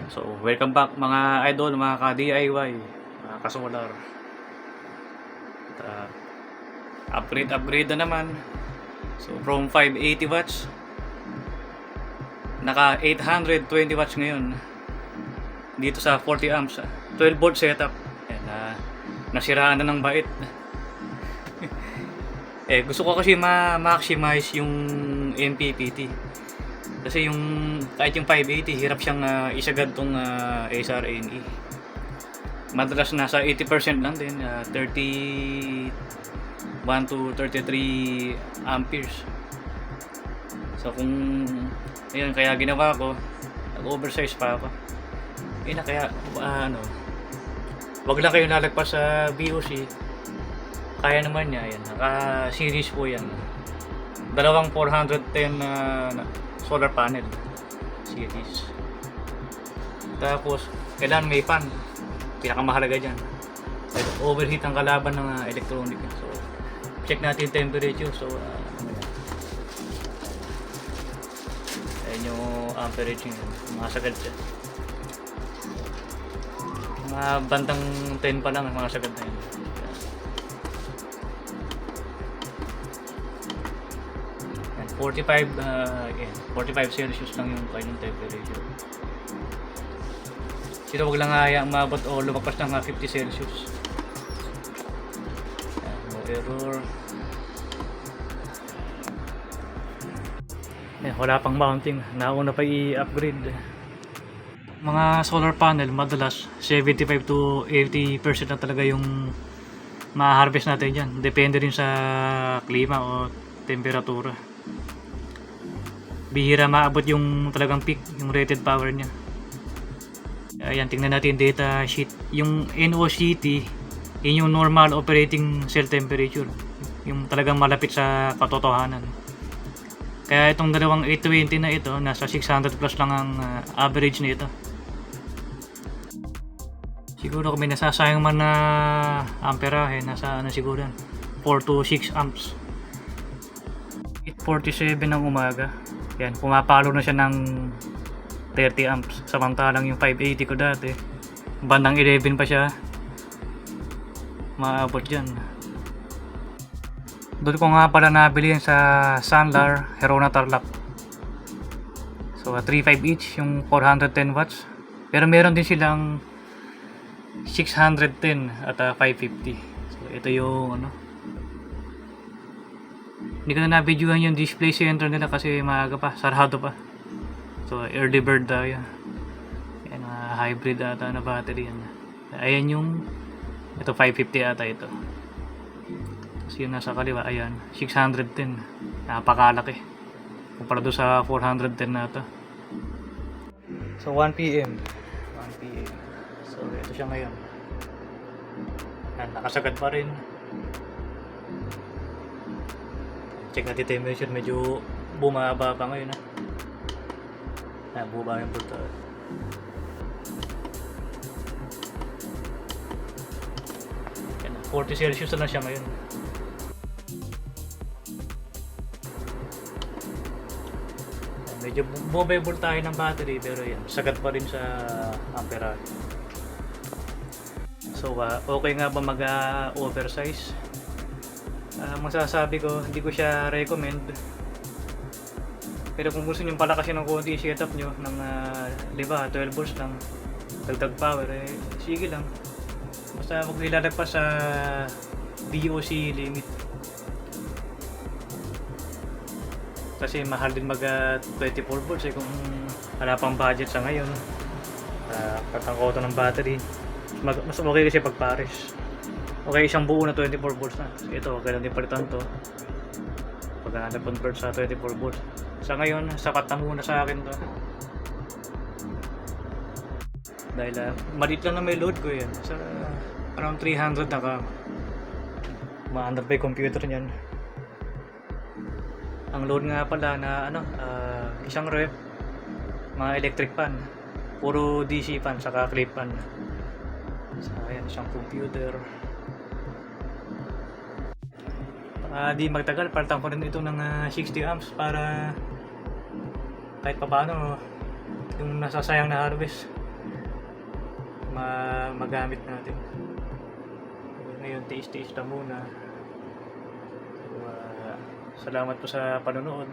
So, welcome back mga idol, mga ka-DIY, mga ka-solar. Upgrade na naman. So, from 580 watts, naka 820 watts ngayon. Dito sa 40 amps, 12 volt setup. Ayan, nasiraan na ng bait. Gusto ko kasi ma-maximize yung MPPT. Kasi kahit yung 580, hirap siyang isagad tong SRNE. Madalas nasa 80% lang din, 31 to 33 amperes. So ayun, kaya ginawa ko, nag-oversize pa ako. Kaya wag lang kayo lalagpas sa BOC. Kaya naman niya, yan, naka-series po yan. Dalawang 410 solar panel series. Tapos kailangan may fan, pinakamahalaga dyan. Overheat ang kalaban ng electronic. So check natin temperature. So ayan yung amperage yun, mga sagad siya. Mga bandang 10 pa lang mga sagad na yun. 45 Celsius lang yung kanyang temperature. Dito wag lang maabot o lumagpas ng 50 Celsius. No error. Wala pang mounting, nauna pa i-upgrade. Mga solar panel madalas 75 to 80% na talaga yung ma-harvest natin dyan. Depende rin sa klima o temperatura. Bihira maabot yung talagang peak, yung rated power niya. Ayan, tingnan natin data sheet. Yung NOCT, yun yung normal operating cell temperature, yung talagang malapit sa katotohanan. Kaya itong dalawang 820 na ito, nasa 600 plus lang ang average nito. Siguro kung may nasasayang man na amperahe, nasa siguro 4 to 6 amps. 8:47 ng umaga. Yan, pumapalo na siya ng 30 amps. Samantalang yung 580 ko dati, bandang 11 pa siya maabot dyan. Doon ko nga pala nabili yan sa Sunlar, Herona Tarlac. So 3.5 each, yung 410 watts. Pero meron din silang 610 at 550. So ito yung hindi ko na na-videohan yung display center nila kasi maaga pa, sarado pa. So early bird tayo. Yan, hybrid ata na battery yan. Ayan yung ito 550 ata ito. Tapos yun nasa kaliwa, ayan 610. Napakalaki kumpara doon sa 410 na ito. So 1 PM. So ito siya ngayon. Yan, nakasagad pa rin. Check natin temperature, medyo bumaba pa ngayon bumaba yung punta. 40 Celsius na siya ngayon. Medyo bumabay tayo ng battery, pero yan, sagad pa rin sa amperage. So okay nga ba mag-oversize? Masasabi ko, hindi ko siya recommend. Pero kung gusto nyo palakasin ng konti setup nyo ng 12 volts lang, dagdag power, sige lang. Basta huwag nilalagpas sa DOC limit. Kasi mahal din mag 24 volts kung wala pang budget sa ngayon. Katangkoto ng battery. Mas okay kasi pag pares. Okay, isang buo na 24 volts na. So, ito, okay lang din palitan to. Pag na-convert sa 24 volts. Sa ngayon, sapat na muna sa akin to. Dahil maliit lang na may load ko yan. Sa around 300 na ka. Ma-under pa yung computer niyan. Ang load nga pala na isang ref, mga electric fan. Puro DC fan, saka clip fan. So, ayan, isang computer. Di magtagal, palitan ko rin ito ng 60 amps para kahit papaano yung nasasayang na harvest magamit natin. Ngayon tiis-tiis na muna. So, salamat po sa panonood.